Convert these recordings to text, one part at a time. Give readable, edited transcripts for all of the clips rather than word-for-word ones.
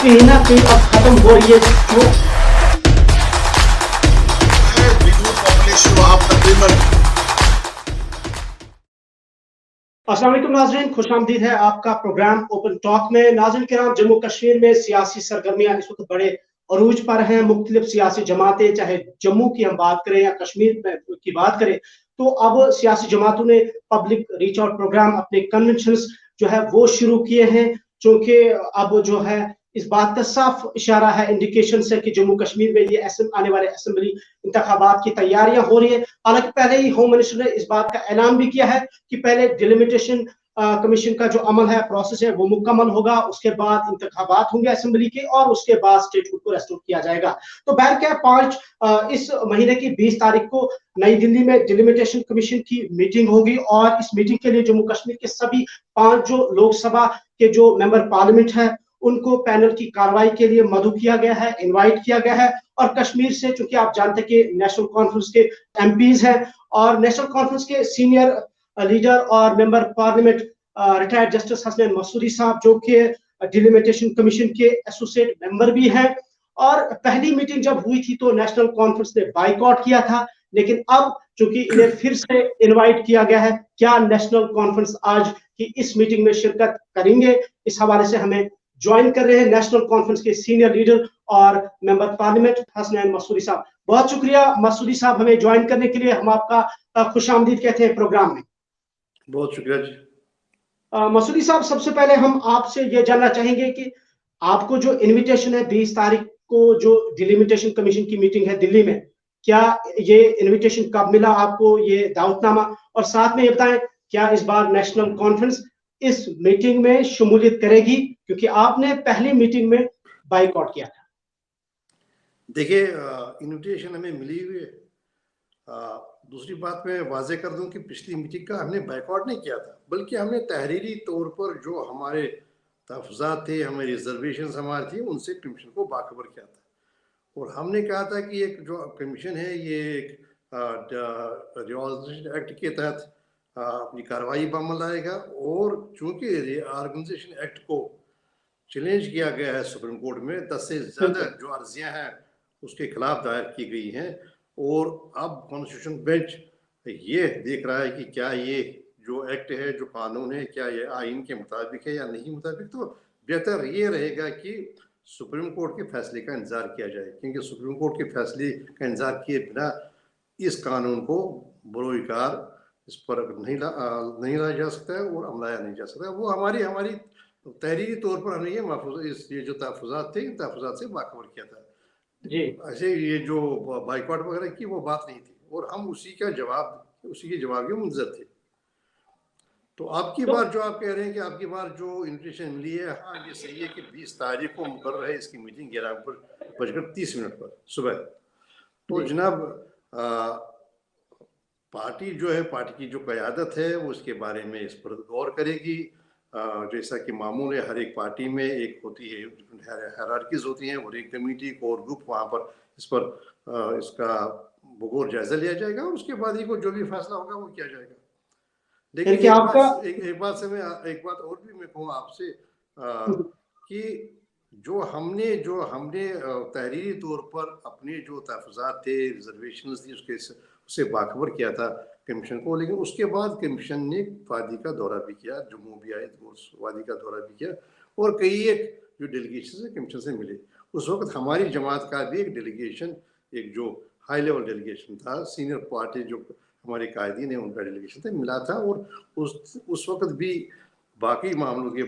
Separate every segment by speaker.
Speaker 1: कहीं ना कहीं अब खत्म हो रही है जो अस्सलाम वालेकुम नाज़रीन, खुशामदीद है आपका प्रोग्राम ओपन टॉक में। नाज़रीन किराम, जम्मू कश्मीर में सियासी सरगर्मियां इस वक्त बड़े अरूज पर हैं। मुख्तलिफ सियासी जमातें, चाहे जम्मू की हम बात करें या कश्मीर की बात करें, तो अब सियासी जमातों ने पब्लिक रीच आउट प्रोग्राम, अपने कन्वेंशंस जो है वो शुरू किए हैं। क्योंकि अब जो है इस बात का साफ इशारा है, इंडिकेशन है कि जम्मू कश्मीर में ये आने वाले असेंबली इंतखाबात की तैयारियां हो रही है। हालांकि पहले ही होम मिनिस्टर ने इस बात का ऐलान भी किया है कि पहले डिलिमिटेशन कमीशन का जो अमल है, प्रोसेस है, वो मुकम्मल होगा, उसके बाद इंतखाबात होंगे असेंबली के और उसके बाद स्टेटहुड को रेस्टोर किया जाएगा। तो बहर क्या 5 इस महीने की 20 तारीख को नई दिल्ली में डिलिमिटेशन कमीशन की मीटिंग होगी और इस मीटिंग के लिए जम्मू कश्मीर के सभी 5 जो लोकसभा के जो मेंबर पार्लियामेंट है उनको पैनल की कार्रवाई के लिए मदऊ किया गया है, इनवाइट किया गया है। और कश्मीर से, चूंकि आप जानते हैं कि नेशनल कॉन्फ्रेंस के एमपीज हैं और नेशनल कॉन्फ्रेंस के सीनियर लीडर और member parliament retired justice Hasnain Masoodi साहब, जो कि डिलिमिटेशन कमीशन के एसोसिएट मेंबर भी हैं। और पहली मीटिंग जब हुई थी तो नेशनल कॉन्फ्रेंस ने बाइकआउट किया था, लेकिन अब चूंकि इन्हें फिर से इनवाइट किया गया है, क्या नेशनल कॉन्फ्रेंस आज की इस मीटिंग में शिरकत करेंगे? इस हवाले से हमें ज्वाइन कर रहे हैं नेशनल कॉन्फ्रेंस के सीनियर लीडर और मेंबर पार्लियामेंट हसनैन मसूदी साहब। बहुत शुक्रिया मसूदी साहब, हमें ज्वाइन करने के लिए। हम आपका खुशामदीद कहते हैं प्रोग्राम में।
Speaker 2: बहुत शुक्रिया जी।
Speaker 1: मसूदी साहब, सबसे पहले हम आपसे ये जानना चाहेंगे कि आपको जो इनविटेशन है 20 तारीख को जो डिलिमिटेशन कमीशन की मीटिंग है दिल्ली में, क्या ये इनविटेशन कब मिला आपको, ये दावतनामा? और साथ में ये बताएं, क्या इस बार नेशनल कॉन्फ्रेंस इस मीटिंग में शमूलियत करेगी, क्योंकि आपने पहली मीटिंग में बाइकआउट किया था?
Speaker 2: देखिए, इनविटेशन हमें मिली हुई है। दूसरी बात मैं वाजे कर दूं कि पिछली मीटिंग का हमने बाइकआउट नहीं किया था, बल्कि हमने तहरीरी तौर पर जो हमारे तहफ़्फ़ुज़ात थे, हमारे रिजर्वेशन हमारे थी, उनसे कमीशन को बाखबर किया था। और हमने कहा था कि एक जो कमीशन है ये एक रिऑर्गेनाइजेशन एक्ट के तहत अपनी कार्रवाई पर अमल लाएगा। और चूंकि रिऑर्गेनाइजेशन एक्ट को चैलेंज किया गया है सुप्रीम कोर्ट में, 10 से ज़्यादा जो अर्जियां हैं उसके खिलाफ दायर की गई हैं, और अब कॉन्स्टिट्यूशन बेंच ये देख रहा है कि क्या ये जो एक्ट है, जो कानून है, क्या ये आइन के मुताबिक है या नहीं मुताबिक। तो बेहतर ये रहेगा कि सुप्रीम कोर्ट के फैसले का इंतज़ार किया जाए, क्योंकि सुप्रीम कोर्ट के फैसले का इंतज़ार किए बिना इस कानून को बरोकार इस पर नहीं लाया जा सकता है और अमलाया नहीं जा सकता। वो हमारी तहरीरी तौर पर हमने ये जो तहफ़्फ़ुज़ात थे, इन तहफ़्फ़ुज़ात से बाखबर किया था जी। ऐसे ये जो बाइकआउट वगैरह की वो बात नहीं थी, और हम उसी के जवाब के मुंतज़र थे। तो आपकी बार जो आप कह रहे हैं कि आपकी बार जो इन्विटेशन मिली है, हाँ ये सही है कि 20 तारीख को मुकर्रर है इसकी मीटिंग 11:30 पर सुबह। तो जनाब, पार्टी जो है, पार्टी की जो क़यादत है वो इसके बारे में इस पर गौर करेगी। जैसा कि मामूल है, हर एक पार्टी में एक होती है, हायरार्कीज होती हैं, और एक कमेटी कोर ग्रुप वहाँ पर इसका बगौर जायजा लिया जाएगा, और उसके बाद ही को जो भी फैसला होगा वो किया जाएगा। लेकिन एक बात और भी मैं कहूँ आपसे कि जो हमने तहरीरी तौर पर अपने जो तहफ़्फ़ुज़ात थे, रिजर्वेशन थी, उससे बाखबर किया था कमीशन को, लेकिन उसके बाद कमीशन ने वादी का दौरा भी किया, जम्मू भी आए, वादी का दौरा भी किया, और कई एक जो डेलीगेशन कमीशन से मिले। उस वक्त हमारी जमात का भी एक डेलीगेशन, एक जो हाई लेवल डेलीगेशन था, सीनियर पार्टी जो हमारे कायदीन है उनका डेलीगेशन था, मिला था। और उस वक्त भी बाकी मामलों के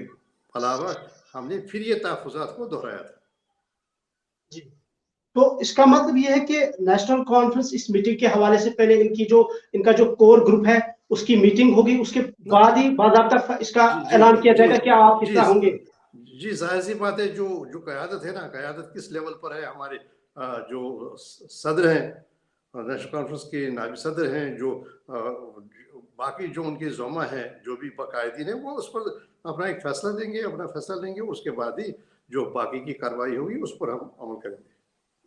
Speaker 2: अलावा हमने फिर ये तहफ़्फ़ुज़ात को दोहराया था
Speaker 1: जी। तो इसका मतलब ये है कि नेशनल कॉन्फ्रेंस इस मीटिंग के हवाले से पहले इनका जो कोर ग्रुप है उसकी मीटिंग होगी, उसके बाद ही बाज़ाब्ता इसका ऐलान किया जाएगा कि आप हिस्सा होंगे।
Speaker 2: जी, जाहिर सी बात है, जो क़यादत है ना, क़यादत किस लेवल पर है, हमारे जो सदर हैं, नेशनल कॉन्फ्रेंस के नायब सदर हैं, जो बाकी जो उनके ज़ोमा हैं, जो भी कायदीन है, वो उस पर अपना एक फैसला देंगे, अपना फैसला लेंगे। उसके बाद ही जो बाकी की कार्रवाई होगी उस पर हम अमल करेंगे।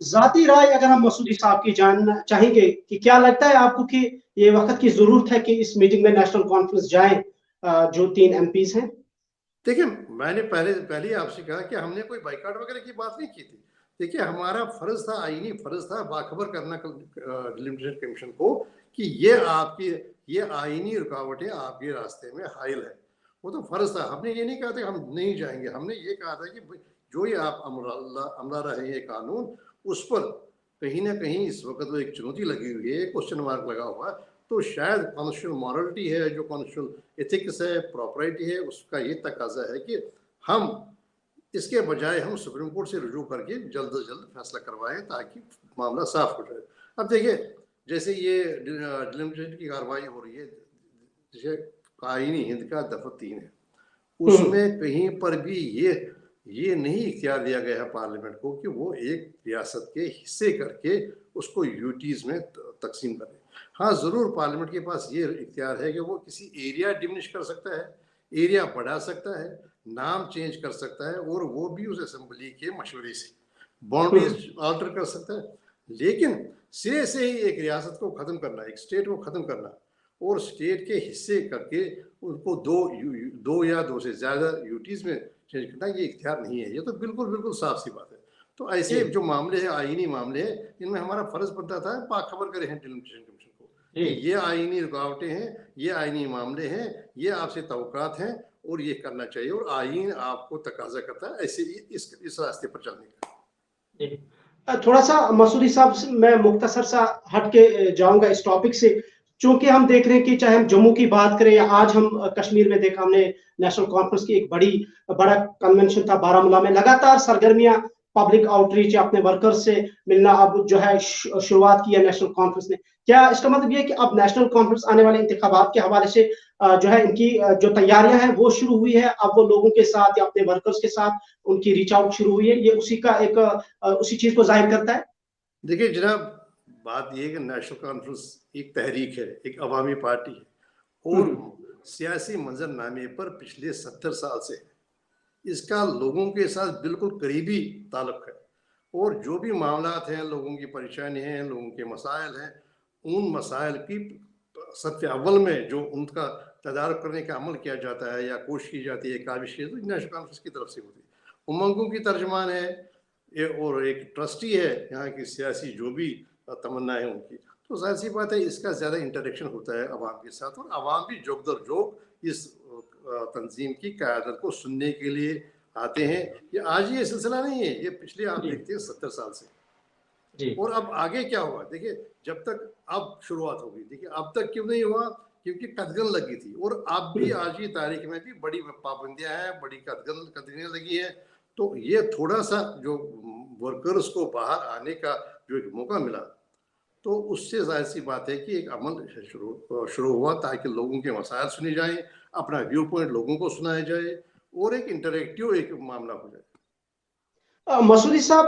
Speaker 1: ज़ाती राय अगर हम मसूदी साहब की जानना चाहेंगे कि क्या लगता है आपको कि ये वक्त की जरूरत है कि इस मीटिंग में नेशनल कॉन्फ्रेंस जाएं, जो 3 एमपीज हैं?
Speaker 2: देखिए, मैंने पहले ही आपसे कहा कि हमने कोई बाइकआउट वगैरह की बात नहीं की थी। देखिए, हमारा फ़र्ज़ था, आईनी फ़र्ज़ था बाखबर करना डिलिमिटेशन कमीशन को कि ये आईनी रुकावटें आपके रास्ते में हाइल है। वो तो फ़र्ज़ था। हमने ये नहीं कहा था कि हम नहीं जाएँगे। हमने ये कहा था कि भई जो ये आप अमला रहे हैं ये कानून, उस पर कहीं न कहीं इस वक़्त वो एक चुनौती लगी हुई है, क्वेश्चन मार्क लगा हुआ है। तो शायद कॉन्स्टिट्यूशनल मॉरलिटी है, जो कॉन्स्टिट्यूशनल एथिक्स है, प्रॉपर्टी है, उसका ये तकाज़ा है कि हम इसके बजाय हम सुप्रीम कोर्ट से रुजू करके जल्द से जल्द फैसला करवाएं ताकि मामला साफ हो जाए। अब देखिए, जैसे ये डिलिमिटेशन की कार्रवाई हो रही है, जैसे आईनी हिंद का दफ़ा 3 है, उसमें कहीं पर भी ये नहीं इख्तियार दिया गया है पार्लियामेंट को कि वो एक रियासत के हिस्से करके उसको यूटीज में तकसीम करे। हाँ, ज़रूर पार्लियामेंट के पास ये इख्तियार है कि वो किसी एरिया डिमिनिश कर सकता है, एरिया बढ़ा सकता है, नाम चेंज कर सकता है, और वो भी उस असेंबली के मशवरे से बाउंड्रीज अल्टर कर सकता है। लेकिन सिरे से ही एक रियासत को ख़त्म करना, एक स्टेट को ख़त्म करना और स्टेट के हिस्से करके उनको दो या दो से ज़्यादा यूटीज़ में चेंज करना, ये इख्तियार नहीं है। ये तो बिल्कुल साफ सी बात है। तो ऐसे जो मामले हैं, आईनी मामले हैं, इनमें हमारा फ़र्ज़ बनता था बाखबर करें डिलिमिटेशन कमीशन को कि ये आईनी रुकावटें हैं, ये आईनी मामले हैं, ये आपसे तवक्कात हैं और ये करना चाहिए, और आईन आपको तकाजा करता है ऐसे इस रास्ते पर चलने का।
Speaker 1: थोड़ा सा मसूदी साहब से मैं मुख्तसर सा हट के जाऊंगा इस टॉपिक से, चूंकि हम देख रहे हैं कि चाहे हम जम्मू की बात करें या आज हम कश्मीर में देखा हमने नेशनल कॉन्फ्रेंस की एक बड़ा कन्वेंशन था बारामूला में, लगातार सरगर्मियां पब्लिक आउटरीच या अपने वर्कर्स से मिलना अब जो है शुरुआत की है नेशनल कॉन्फ्रेंस ने। क्या इसका मतलब ये है कि अब नेशनल कॉन्फ्रेंस आने वाले इंतखाबात के हवाले से जो है इनकी जो तैयारियां हैं वो शुरू हुई है, अब वो लोगों के साथ या अपने वर्कर्स के साथ उनकी रीच आउट शुरू हुई है, ये उसी का एक उसी चीज को जाहिर करता है?
Speaker 2: देखिए जनाब, बात यह है कि नेशनल कॉन्फ्रेंस एक तहरीक है, एक अवामी पार्टी है और सियासी मंजरनामे पर पिछले 70 साल से इसका लोगों के साथ बिल्कुल करीबी ताल्लुक है, और जो भी मामलात हैं, लोगों की परेशानी हैं, लोगों के मसाइल हैं, उन मसाइल की सत्य अव्वल में जो उनका तदारक करने का अमल किया जाता है या कोशिश की जाती है, काविश की, तो नेशनल कॉन्फ्रेंस की तरफ से होती है। उमंगों की तर्जमान है ये, और एक ट्रस्टी है यहाँ की सियासी जो भी तमन्नाएं उनकी, तो जाहिर सी बात है इसका ज़्यादा इंटरेक्शन होता है अवाम के साथ, और अवाम भी जोक दर जोक इस तंजीम की क़यादत को सुनने के लिए आते हैं। ये आज ये सिलसिला नहीं है, ये पिछले आप देखते हैं 70 साल से। और अब आगे क्या हुआ, देखिए जब तक अब शुरुआत होगी, देखिए अब तक क्यों नहीं हुआ, क्योंकि कदगन लगी थी, और अब भी आज की तारीख में भी बड़ी पाबंदियां हैं, बड़ी कदगनें लगी है। तो ये थोड़ा सा जो वर्कर्स को बाहर आने का जो एक मौका मिला, तो उससे जाहिर सी बात है कि एक अमल शुरू हुआ ताकि लोगों के मसाइल सुने जाएं, अपना व्यू पॉइंट लोगों को सुनाया जाए और एक इंटरेक्टिव एक मामला हो जाए।
Speaker 1: मसूदी साहब,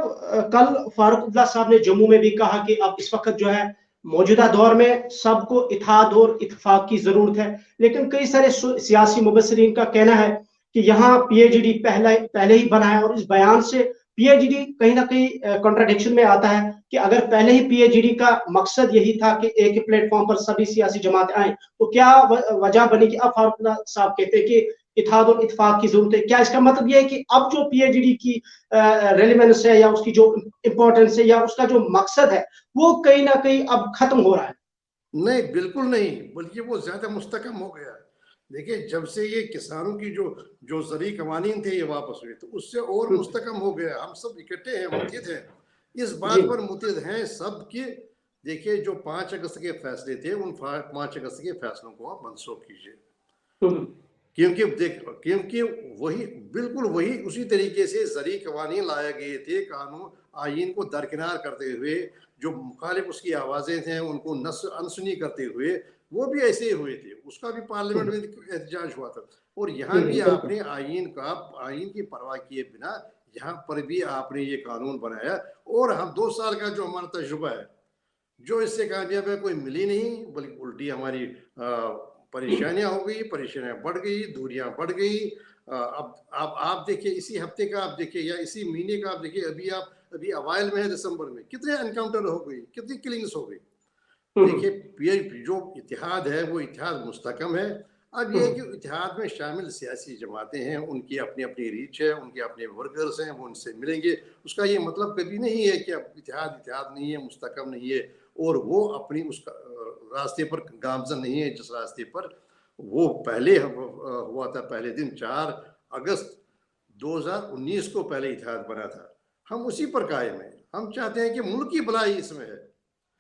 Speaker 1: कल फारूक अब्दुल्ला साहब ने जम्मू में भी कहा कि अब इस वक्त जो है मौजूदा दौर में सबको इत्तेहाद और इत्तेफाक की जरूरत है, लेकिन कई सारे सियासी मुबसरीन का कहना है कि यहाँ पीएचडी पहले ही बना है, और इस बयान से पीएचडी कहीं ना कहीं कॉन्ट्राडिक्शन में आता है कि अगर पहले ही पीएचडी का मकसद यही था कि एक ही प्लेटफॉर्म पर सभी सियासी जमातें आए, तो क्या वजह बनी कि अब फारूक अब्दुल्ला साहब कहते हैं कि इत्तेहाद और इत्तेफाक की जरूरत है? क्या इसका मतलब यह है कि अब जो पीएचडी की रेलिवेंस है या उसकी जो इंपॉर्टेंस है या उसका जो मकसद है वो कहीं ना कहीं अब खत्म हो रहा है?
Speaker 2: नहीं, बिल्कुल नहीं, बल्कि वो ज्यादा मुस्तकम हो गया। देखिए जब से ये किसानों की जो जो ज़री कवानीन थे ये वापस हुए, तो उससे और मुस्तकम हो गया। हम सब इकट्ठे हैं, मुत्तहिद हैं, इस बात पर मुत्तहिद हैं सब कि देखिए जो 5 अगस्त के फैसले थे, उन 5 अगस्त के फैसलों को आप मनसूख कीजिए, क्योंकि वही बिल्कुल वही उसी तरीके से ज़री कवानीन लाए गए थे, कानून आइन को दरकिनार करते हुए, जो मुखालिफ उसकी आवाज़ें थे उनको अनसुनी करते हुए, वो भी ऐसे ही हुए थे। उसका भी पार्लियामेंट में एहतजाज हुआ था, और यहाँ भी आपने आइन की परवाह किए बिना यहाँ पर भी आपने ये कानून बनाया, और हम 2 साल का जो हमारा तजुर्बा है, जो इससे कामयाब है कोई मिली नहीं, बल्कि उल्टी हमारी परेशानियां हो गई, परेशानियां बढ़ गई, दूरियां बढ़ गई। अब आप देखिए इसी हफ्ते का आप देखिए या इसी महीने का आप देखिए, अभी अवाइल में है दिसंबर में कितने एनकाउंटर हो गई, कितनी किलिंग्स हो गई। देखिए जो इतिहाद है वो इतिहाद मुस्तकम है। अब ये है कि इत्तेहाद में शामिल सियासी जमातें हैं, उनकी अपनी अपनी रीच है, उनके अपने वर्कर्स हैं, वो उनसे मिलेंगे। उसका ये मतलब कभी नहीं है कि अब इत्तेहाद इत्तेहाद नहीं है, मुस्तकम नहीं है, और वो अपनी उस रास्ते पर गामजन नहीं है जिस रास्ते पर वो पहले हुआ था। पहले दिन 4 अगस्त 2019 को पहले इत्तेहाद बना था, हम उसी पर कायम हैं। हम चाहते हैं कि मुल्क की भलाई इसमें है,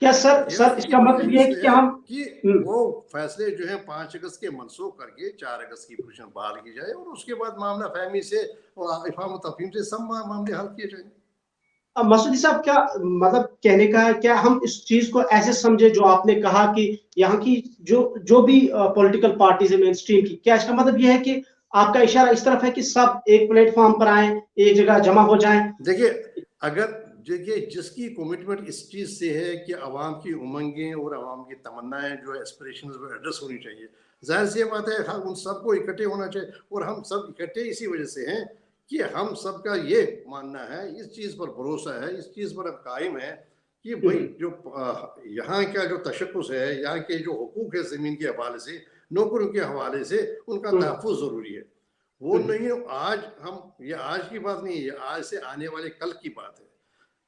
Speaker 1: क्या सर इसका मतलब ये है कि क्या हम
Speaker 2: कि वो फैसले जो है 5 अगस्त के मनसूख करके 4 अगस्त की पोजीशन बहाल की जाए, और उसके बाद मामला फहमी से और इफाम तफहीम से सब मामले हल किए जाएंगे।
Speaker 1: अब मसूदी साहब, क्या मतलब कहने का है, क्या हम इस चीज को ऐसे समझे जो आपने कहा कि यहाँ की जो भी पॉलिटिकल पार्टीज है मेन स्ट्रीम की, क्या इसका मतलब ये है कि आपका इशारा इस तरफ है कि सब एक प्लेटफॉर्म पर आए, एक जगह जमा हो जाएं?
Speaker 2: देखिए जिसकी कमिटमेंट इस चीज से है कि आवाम की उमंगें और आवाम की तमन्नाएं जो एस्पिरेशंस वो एड्रेस होनी चाहिए, जाहिर सी बात है हाँ, उन सबको इकट्ठे होना चाहिए। और हम सब इकट्ठे इसी वजह से हैं कि हम सबका ये मानना है, इस चीज़ पर भरोसा है, इस चीज़ पर अब कायम है कि भाई जो यहाँ का जो तशक्कुस है, यहाँ के जो हुकूक है ज़मीन के हवाले से, नौकरियों के हवाले से, उनका तहफ़्फ़ुज़ ज़रूरी है। वो नहीं आज ये आज की बात नहीं है, ये आज से आने वाले कल की बात है।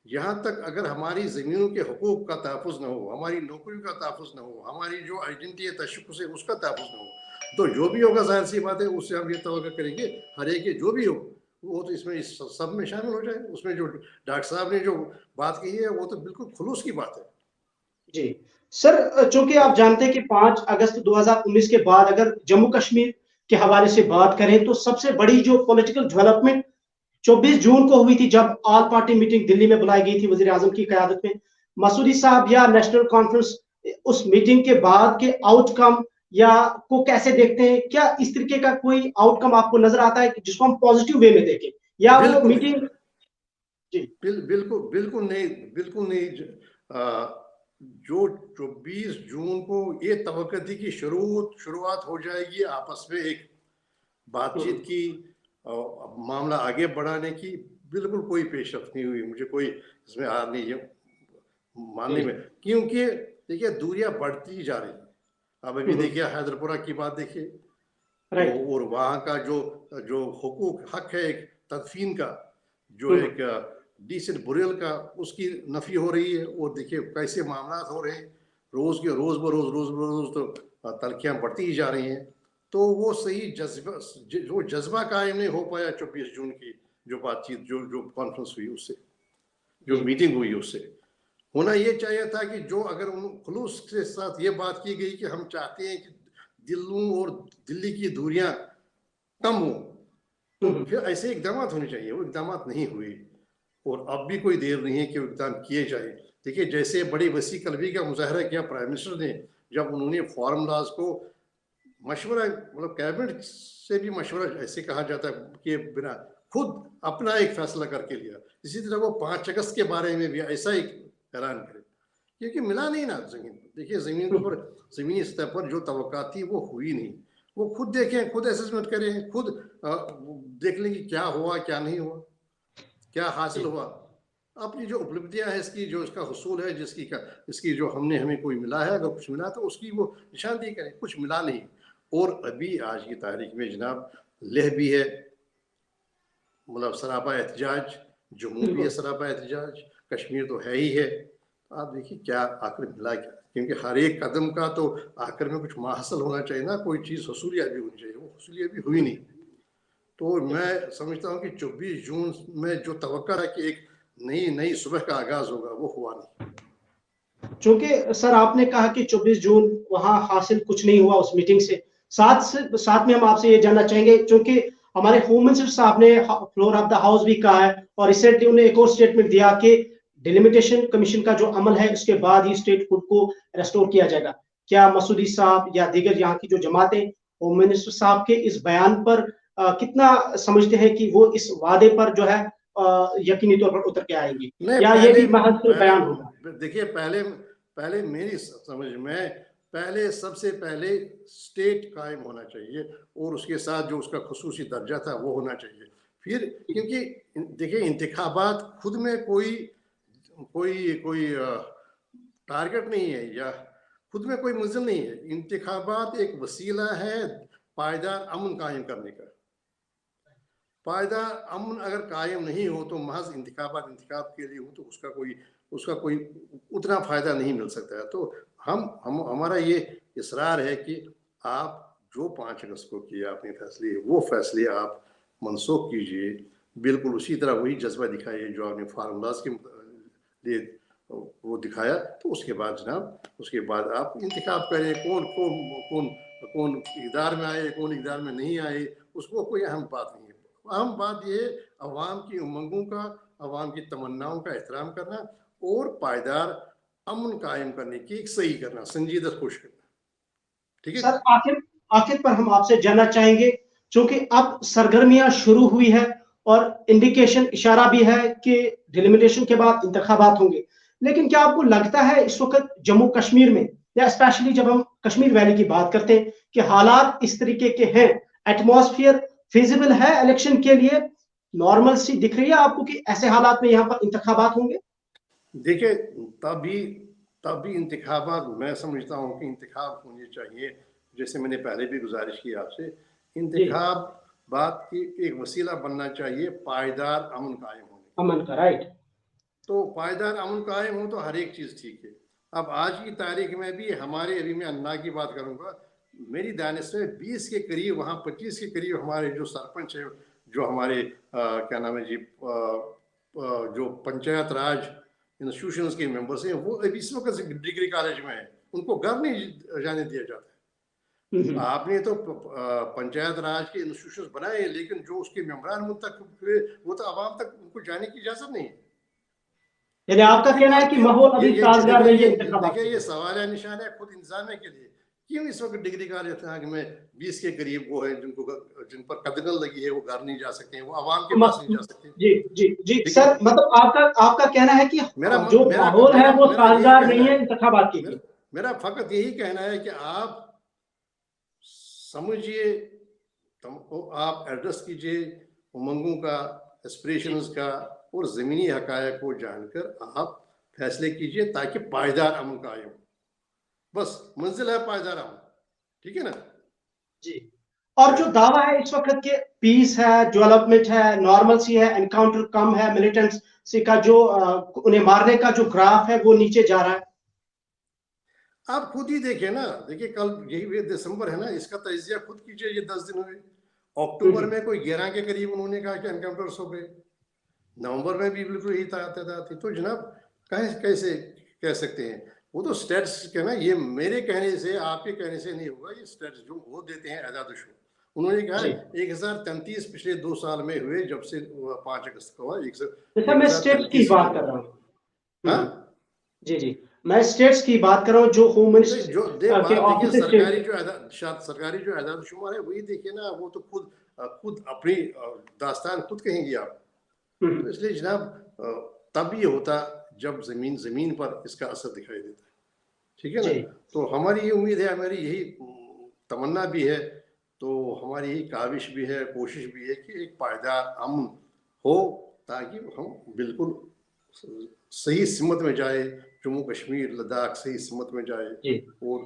Speaker 2: यहाँ तक अगर हमारी ज़मीनों के हुकूक का तहफ़्फ़ुज़ न हो, हमारी नौकरियों का तहफ़्फ़ुज़ न हो, हमारी जो आइडेंटिटी है तशक्कुस है उसका तहफ़्फ़ुज़ न हो, तो जो भी होगा ज़ाहिर सी बात है उससे हम ये तवक्को करेंगे हर एक जो भी हो वो तो इसमें इस सब में शामिल हो जाए। उसमें जो डॉक्टर साहब ने जो बात कही है वो तो बिल्कुल खुलूस की बात है।
Speaker 1: जी सर, चूंकि आप जानते हैं कि 5 अगस्त 2019 के बाद अगर जम्मू कश्मीर के हवाले से बात करें तो सबसे बड़ी जो पॉलिटिकल डेवलपमेंट 24 जून को हुई थी, जब ऑल पार्टी मीटिंग दिल्ली में बुलाई गई थी वजीर आजम की क़यादत में। मसूदी साहब या नेशनल कॉन्फ्रेंस उस मीटिंग के बाद के आउटकम या को कैसे देखते हैं? क्या इस तरीके का कोई आउटकम आपको नजर आता है जिसको हम पॉजिटिव वे में देखें, या वो मीटिंग? जी
Speaker 2: बिल्कुल नहीं। जो 24 जून को ये तवक्को थी कि शुरुआत हो जाएगी आपस में एक बातचीत की, मामला आगे बढ़ाने की, बिल्कुल कोई पेशरफ्त नहीं हुई। मुझे कोई इसमें हार नहीं है मानने में, क्योंकि देखिए दूरियां बढ़ती जा रही। अब अभी देखिए हैदरपुरा की बात देखिए, तो और वहाँ का जो हुकूक हक है एक तदफीन का, जो एक डिसेंट बुरियल का, उसकी नफी हो रही है। और देखिए कैसे मामला हो रहे हैं, रोज बरोज तो तलखियाँ बढ़ती ही जा रही हैं। तो वो सही जज्बा कायम नहीं हो पाया 24 जून की जो बातचीत जो कॉन्फ्रेंस हुई, उससे जो मीटिंग हुई, उससे होना ये चाहिए था कि जो अगर उन खुलूस के साथ ये बात की गई कि हम चाहते हैं कि दिल्ली और दिल्ली की दूरियां कम हो, तो फिर ऐसे इकदाम होने चाहिए। वो इकदाम नहीं हुए, और अब भी कोई देर नहीं है कि इकदाम किए जाए। देखिए जैसे बड़ी वसी कलबी का मुजाहरा किया प्राइम मिनिस्टर ने, जब उन्होंने फार्मूलाज को मशवरा, मतलब कैबिनेट से भी मशवरा ऐसे कहा जाता है कि बिना खुद अपना एक फैसला करके लिया। इसी तरह वो 5 अगस्त के बारे में भी ऐसा ही ऐलान करे, क्योंकि मिला नहीं ना जमीन पर। देखिए जमीन पर, जमीनी सतह पर जो तवक्का थी वो हुई नहीं। वो खुद देखें, खुद असेसमेंट करें, खुद देख लें कि क्या हुआ क्या नहीं हुआ, क्या हासिल हुआ, अपनी जो उपलब्धियां है इसकी, जो इसका हुसूल है इसकी जो हमें कोई मिला है, अगर कुछ मिला तो उसकी वो निशानदेही करें। कुछ मिला नहीं। और अभी आज की तारीख में जनाब लेह भी है, मतलब सरापा एहतजाज, जम्मू भी है सरापा एहतजाज, कश्मीर तो है ही है। आप देखिए क्या आखिर मिला क्या, क्योंकि हर एक कदम का तो आखिर में कुछ हासिल होना चाहिए ना, कोई चीज़ हसूलिया भी होनी चाहिए। वो हसूलिया भी हुई नहीं। तो मैं समझता हूँ कि 24 जून में जो तवक्का है कि एक नई सुबह का आगाज होगा, वो हुआ नहीं।
Speaker 1: चूंकि सर आपने कहा कि 24 जून वहां हासिल कुछ नहीं हुआ उस मीटिंग से, साथ में हम आपसे ये जानना चाहेंगे, चूंकि हमारे होम मिनिस्टर साहब ने फ्लोर ऑफ द हाउस भी कहा है, और रिसेंटली उन्होंने एक और स्टेटमेंट दिया कि डिलिमिटेशन कमीशन का जो अमल है उसके बाद ही स्टेट फूड को रेस्टोर किया जाएगा। क्या मसूदी साहब या दीगर यहाँ की जो जमातें होम मिनिस्टर साहब के इस बयान पर कितना समझते हैं कि वो इस वादे पर जो है यकीनी तौर पर उतर के आएंगी, या ये भी महज बयान होगा?
Speaker 2: देखिए पहले मेरी समझ में सबसे पहले स्टेट कायम होना चाहिए, और उसके साथ जो उसका खुसूसी दर्जा था वो होना चाहिए। फिर क्योंकि देखिए इंतखाबात खुद में कोई टारगेट नहीं है, या खुद में कोई मंजिल नहीं है। इंतखाबात एक वसीला है पायदार अमन कायम करने का। पायदार अमन अगर कायम नहीं हो तो महज इंतखाब के लिए हो तो उसका कोई उतना फ़ायदा नहीं मिल सकता है। तो हम हमारा ये इसरार है कि आप जो 5 अगस्त को किया आपने फैसले, वो फैसले आप मनसूख कीजिए, बिल्कुल उसी तरह वही जज्बा दिखाइए जो आपने फार्मूलाज के लिए वो दिखाया। तो उसके बाद जनाब, उसके बाद आप इंतखाब करें कौन कौन कौन कौन इक़्तिदार में आए, कौन इक़्तिदार में नहीं आए, उसको कोई अहम बात नहीं है। अहम बात ये अवाम की उमंगों का, अवाम की तमन्नाओं का एहतराम करना और पायदार अमन कायम करने की एक सही करना, संजीदा कोशिश करना। ठीक है
Speaker 1: सर, आखिर पर हम आपसे जानना चाहेंगे, क्योंकि अब सरगर्मियां शुरू हुई है और इंडिकेशन इशारा भी है कि डिलिमिटेशन के बाद इंतखाबात होंगे, लेकिन क्या आपको लगता है इस वक्त जम्मू कश्मीर में, या स्पेशली जब हम कश्मीर वैली की बात करते हैं, कि हालात इस तरीके के हैं, एटमॉस्फेयर फिजिबल है इलेक्शन के लिए, नॉर्मल सी दिख रही है आपको कि ऐसे हालात में यहाँ पर इंतखाबात होंगे?
Speaker 2: देखिए, तभी इंतखाबात, मैं समझता हूँ कि इंतखाब होने चाहिए। जैसे मैंने पहले भी गुजारिश की आपसे, इंतखाब बात की एक वसीला बनना चाहिए पायदार अमन कायम होने का।
Speaker 1: अमन का, राइट।
Speaker 2: तो पायदार अमन कायम हो तो हर एक चीज़ ठीक है। अब आज की तारीख में भी हमारे, अभी मैं अन्ना की बात करूँगा, मेरी दानिश में 20 के करीब, वहाँ 25 के करीब हमारे जो सरपंच है, जो हमारे क्या नाम है जी, जो पंचायत राज इंस्टीट्यूशंस के मेंबर्स हैं, वो अभी इस वक्त डिग्री कॉलेज में है, उनको घर नहीं जाने दिया जाता है। आपने तो पंचायत राज के इंस्टीट्यूशंस बनाए, लेकिन जो उसके मेंबरान उन तक, वो तो आवाम तक उनको जाने की इजाजत नहीं है।
Speaker 1: यानी आपका कहना है कि माहौल अभी साजगार नहीं है इंतखाबात
Speaker 2: देखिए, ये सवाल है, निशान है खुद इंतजामिया के लिए। क्यों इस वक्त डिग्री कॉलेज में 20 के करीब वो है जिन पर कदगल लगी है, वो घर नहीं जा सकते हैं, वो आवाम के पास नहीं जा सकते।
Speaker 1: जी जी जी सर, मतलब आपका कहना है कि जो माहौल है वो
Speaker 2: मेरा
Speaker 1: साजगार नहीं है इंतखाबात के लिए।
Speaker 2: मेरा फकत यही कहना है कि आप समझिए, आप एड्रेस कीजिए उमंगों का, एस्पिरेशंस का, और ज़मीनी हकायक को जानकर आप फैसले कीजिए, ताकि पायदार अमन कायम, बस मंजिल है पायदार अमन। ठीक है ना
Speaker 1: जी। और जो दावा है इस वक्त के पीस है, डेवलपमेंट है, नॉर्मल सी है, एनकाउंटर कम है, मिलिटेंट्स सी का जो उन्हें मारने का जो ग्राफ है वो नीचे जा रहा है।
Speaker 2: आप खुद ही देखिए ना, देखिए कल यही दिसंबर है ना, इसका तजिया खुद कीजिए। ये 10 दिन हुए, अक्टूबर में कोई 11 के करीब उन्होंने कहा कि एनकाउंटर्स हो गए, नवंबर में भी बिल्कुल यही तादाद थी। तो जनाब कैसे कह सकते हैं? वो तो स्टेट्स के ना, ये मेरे कहने से, आपके कहने से नहीं होगा। ये स्टेट्स जो वो देते हैं एजादशो, उन्होंने कहा 1033 पिछले 2 साल में हुए, जब से 5 अगस्त को हुआ।
Speaker 1: मैं स्टेट्स की बात कर रहा हूँ।
Speaker 2: हाँ
Speaker 1: जी जी, मैं स्टेट्स की बात कर रहा हूँ, जो होम मिनिस्टर
Speaker 2: जो देखिए, सरकारी जो आदाद शुमार है वही देखिए ना, वो तो खुद अपनी दास्तान खुद कहेंगे आप। तो इसलिए जनाब, तब ये होता जब जमीन पर इसका असर दिखाई देता है। ठीक है ना? तो हमारी ये उम्मीद है, हमारी यही तमन्ना भी है, तो हमारी यही काविश भी है, कोशिश भी है कि एक पायदार अमन हो, ताकि हम बिल्कुल सही सिमत में जाए, जम्मू कश्मीर लद्दाख सही सिमत में जाए, और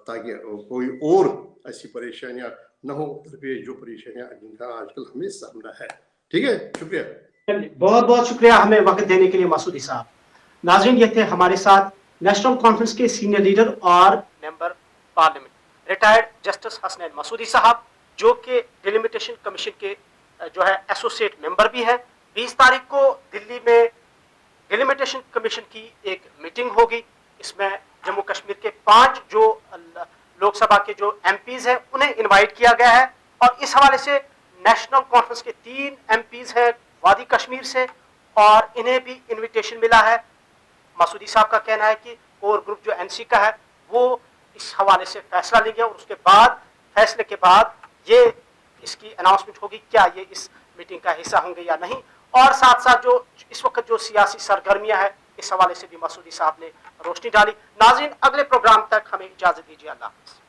Speaker 2: ताकि कोई और ऐसी परेशानियां न हो दरपेश, जो परेशानियां जिनका आजकल हमें सामना है। ठीक है, शुक्रिया,
Speaker 1: बहुत बहुत शुक्रिया हमें वक्त देने के लिए मसूदी साहब। नाज़रीन, ये थे हमारे साथ नेशनल कॉन्फ्रेंस के सीनियर लीडर और member parliament retired justice Hasnain Masoodi साहब, जो कि डिलिमिटेशन कमीशन के जो है एसोसिएट मेंबर भी है। 20 तारीख को दिल्ली में डिलिमिटेशन कमीशन की एक मीटिंग होगी। इसमें जम्मू कश्मीर के 5 जो लोकसभा के जो एमपीज हैं उन्हें इनवाइट किया गया है, और इस हवाले से नेशनल कॉन्फ्रेंस के 3 एमपीज हैं वादी कश्मीर से, और इन्हें भी इनविटेशन मिला है। मसूदी साहब का कहना है कि कोर ग्रुप जो एनसी का है वो इस हवाले से फैसला ले गया, और उसके बाद फैसले के बाद ये इसकी अनाउंसमेंट होगी क्या ये इस मीटिंग का हिस्सा होंगे या नहीं। और साथ साथ जो इस वक्त जो सियासी सरगर्मियां है, इस हवाले से भी मसूदी साहब ने रोशनी डाली। नाज़रीन, अगले प्रोग्राम तक हमें इजाजत दीजिए। अल्लाह हाफ़िज़।